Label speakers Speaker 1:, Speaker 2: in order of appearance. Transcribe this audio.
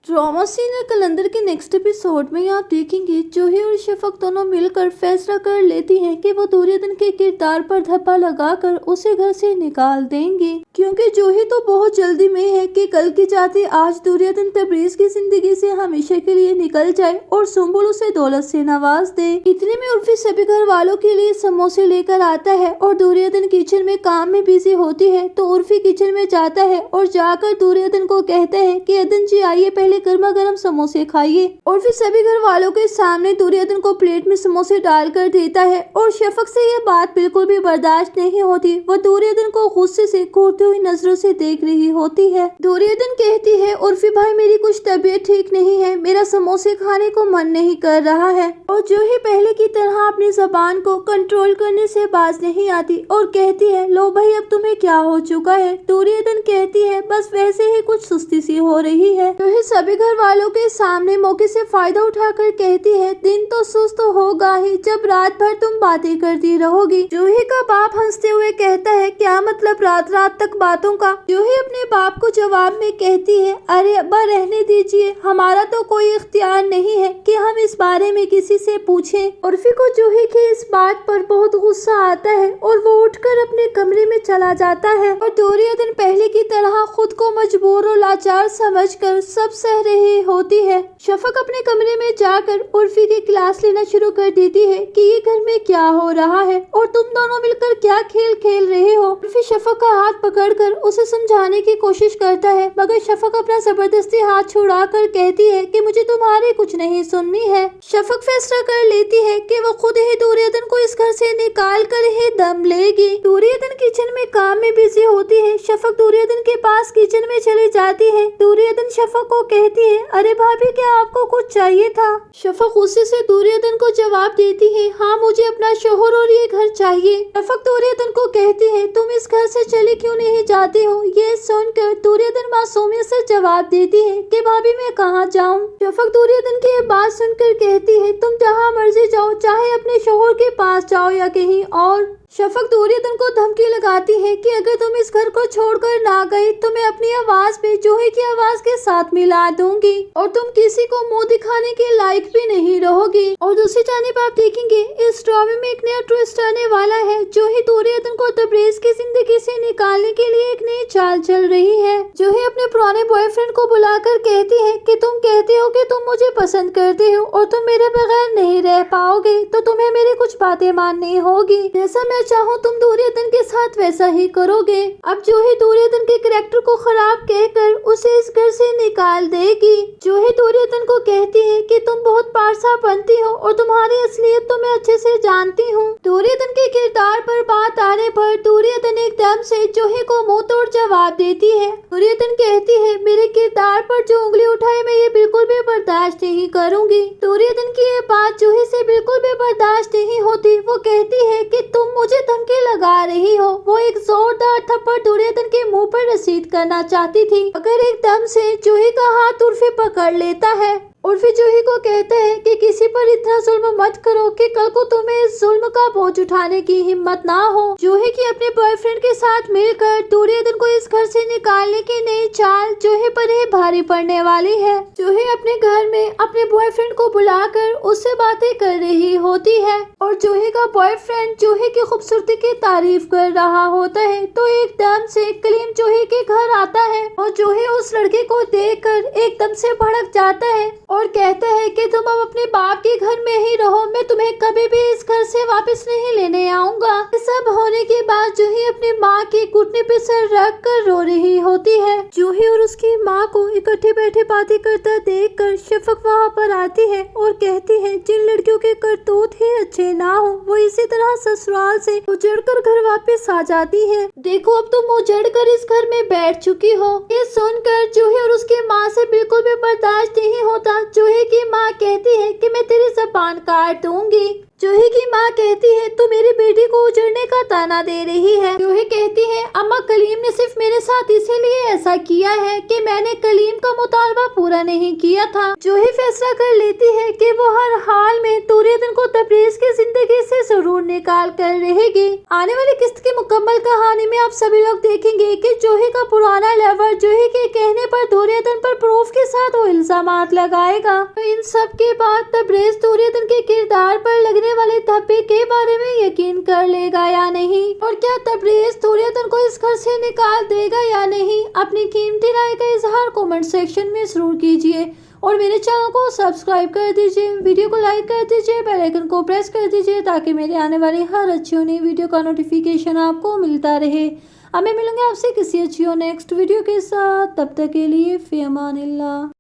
Speaker 1: Drama senior calendar के next episode में आप देखेंगे जूही और शफक दोनों मिलकर फैसला कर लेती हैं कि वो दुर्योधन के किरदार पर धब्बा लगाकर उसे घर से निकाल देंगे, क्योंकि जूही तो बहुत जल्दी में है कि कल की चाहती आज दुर्योधन तबरेज की जिंदगी से हमेशा के लिए निकल जाए और सुम्बुल उसे दौलत से नवाज दे। इतने में उर्फी सभी घर वालों के लिए समोसे लेकर आता है और दुर्योधन किचन में काम में बिजी होती है तो उर्फी किचन में जाता है और जाकर दुर्योधन को कहता है कि अदन जी आइए पहले गर्मा गर्म समोसे खाइए। और फिर सभी घर वालों के सामने दुर्योधन को प्लेट में समोसे डाल कर देता है और शफक से यह बात बिल्कुल भी बर्दाश्त नहीं होती। वह दुर्योधन को गुस्से से घूरती हुई नजरों से देख रही होती है। दुर्योधन कहती है उर्फी भाई मेरी कुछ तबीयत ठीक नहीं है, मेरा समोसे खाने को मन नहीं कर रहा है। और जूही पहले की तरह अपनी जबान को कंट्रोल करने से बाज नहीं आती और कहती है लो भाई अब तुम्हें क्या हो चुका है। दुर्योधन कहती है बस वैसे ही कुछ सुस्ती सी हो रही है। जूही सभी घर वालों के सामने मौके से फायदा उठाकर कहती है दिन तो सुस्त होगा ही जब रात भर तुम बातें करती रहोगी। जूही का बाप हंसते हुए कहता है क्या मतलब रात रात तक बातों का। जूही अपने बाप को जवाब में कहती है अरे अब्बा रहने दीजिए, हमारा तो कोई इख्तियार नहीं है कि हम इस बारे में किसी से पूछें। उर्फी को जूही की इस बात पर बहुत गुस्सा आता है और वो उठकर अपने कमरे में चला जाता है। और दुर्योधन पहले की तरह खुद को मजबूर और लाचार समझकर सब सह रही होती है। शफक अपने कमरे में जाकर उर्फी की क्लास लेना शुरू कर देती है कि ये घर में क्या हो रहा है और तुम दोनों मिलकर क्या खेल खेल रहे हो। उर्फी शफक का हाथ पकड़कर उसे समझाने की कोशिश करता है मगर शफक अपना जबरदस्ती हाथ छुड़ाकर कहती है कि मुझे तुम्हारी कुछ नहीं सुननी है। शफक फैसला कर लेती है कि वो खुद ही दुर्योधन को इस घर से निकाल कर ही दम लेगी। दुर्योधन किचन में काम में बिजी होती है। शफक दुर्योधन के पास किचन में चली जाती है। दुर्योधन शफक को कहती है अरे भाभी क्या आपको कुछ चाहिए था। शफक गुस्से से दुर्योधन को जवाब देती है हाँ मुझे अपना शोहर और ये घर चाहिए। शफक दुर्योधन को कहती है तुम इस घर से चले क्यों नहीं जाते हो। ये सुनकर दुर्योधन मासूमियत से जवाब देती है कि भाभी मैं कहाँ जाऊँ। शफक दुर्योधन की ये बात सुनकर कहती है तुम जहाँ मर्जी जाओ, चाहे अपने शोहर के पास जाओ या कहीं और। शफक दुर्योधन को धमकी लगाती है कि अगर तुम इस घर को छोड़कर ना गई तो मैं अपनी आवाज में जूही की आवाज के साथ मिला दूंगी और तुम किसी को मुंह दिखाने के लायक भी नहीं रहोगी। और दूसरी जानिब आप देखेंगे इस ड्रामे में एक नया ट्विस्ट आने वाला है। जूही दुर्योधन को तबरेज की जिंदगी से निकालने के लिए एक नई चाल चल रही है। जूही अपने पुराने बॉयफ्रेंड को बुलाकर कहती है कि तुम कहते हो कि तुम मुझे पसंद करते हो और तुम मेरे बगैर नहीं रह पाओगे तो तुम्हें मेरी कुछ बातें माननी होगी। जैसा मैं चाहूँ तुम दुर्योधन के साथ वैसा ही करोगे। अब जूही दुर्योधन के कैरेक्टर को खराब कहकर उसे इस घर से निकाल देगी। जूही दुर्योधन को कहती है कि तुम बहुत पारसा बनती हो और तुम्हारी असलियत तो मैं अच्छे से जानती हूँ। दुर्योधन के किरदार पर बात आने पर दुर्योधन एकदम से जूही को मुंह तोड़ जवाब देती है। दुर्योधन कहती है मेरे किरदार पर जो उंगली उठाए मैं ये बिल्कुल भी बर्दाश्त नहीं करूँगी। दुर्योधन की ये बात जूही से बिल्कुल भी बर्दाश्त नहीं होती। वो कहती है कि तुम मुझे धमकी लगा रही हो। वो एक जोरदार थप्पड़ दुर्योधन के मुंह पर रसीद करना चाहती थी मगर एकदम से जूही का हाथ उर्फी पकड़ लेता है। उर्फी जूही को कहता है कि किसी पर इतना जुल्म मत करो कि कल को तुम्हें इस जुल्म का बोझ उठाने की हिम्मत ना हो। जूही की अपने बॉयफ्रेंड के साथ मिलकर दुर्योधन को इस घर से निकालने की नई चाल जूही पर ही भारी पड़ने वाली है। जूही अपने घर में अपने बॉयफ्रेंड को बुलाकर उससे बातें कर रही होती है और जूही का बॉयफ्रेंड जूही की खूबसूरती की तारीफ कर रहा होता है तो एकदम से कलीम जूही के घर आता है और जूही उस लड़के को देखकर एकदम से भड़क जाता है और कहता है कि तुम अब अपने बाप के घर में ही रहो, मैं तुम्हें कभी भी इस घर से वापस नहीं लेने आऊंगा। ये सब होने के बाद जूही अपनी माँ के घुटने पे सर रख कर रो रही होती है। जूही और उसकी माँ को इकट्ठे बैठे बातें करता देखकर शफक वहाँ पर आती है और कहती है जिन लड़कियों के करतूत ही अच्छे ना हो वो इसी तरह ससुराल से उजड़ कर घर वापस आ जाती है। देखो अब तुम उजड़ कर इस घर में बैठ चुकी हो। ये सुनकर जूही और उसकी माँ से बिल्कुल भी बर्दाश्त नहीं होता। जूही की माँ कहती है कि मैं तेरी ज़बान काट दूंगी। जूही की माँ कहती है तू मेरी बेटी को उजड़ने का ताना दे रही है। जूही कहती है अम्मा कलीम ने सिर्फ मेरे साथ इसीलिए ऐसा किया है कि मैंने कलीम का मुतालबा पूरा नहीं किया था। जूही फैसला कर लेती है कि वो हर हाल में दुर्योधन को तबरेज की जिंदगी से जरूर निकाल कर रहेगी। आने वाली किस्त की मुकम्मल कहानी में आप सभी लोग देखेंगे कि जूही का पुराना लवर जूही के कहने पर दुर्योधन पर प्रूफ के साथ वो इल्जामात लगाएगा। तो इन सब के बाद तबरेज दुर्योधन के किरदार पर लगने वाले धब्बे के बारे में यकीन कर लेगा या नहीं, और क्या तबरेज दुर्योधन को इस घर से निकाल देगा या नहीं। अपनी कीमती राय का इजहार कमेंट सेक्शन में जरूर कीजिए और मेरे चैनल को सब्सक्राइब कर दीजिए, वीडियो को लाइक कर दीजिए, बेल आइकन को प्रेस कर दीजिए ताकि मेरे आने वाली हर अच्छी और नई वीडियो का नोटिफिकेशन आपको मिलता रहे। अब मैं मिलूंगी आपसे किसी अच्छी और नेक्स्ट वीडियो के साथ, तब तक के लिए फी अमानिल्लाह।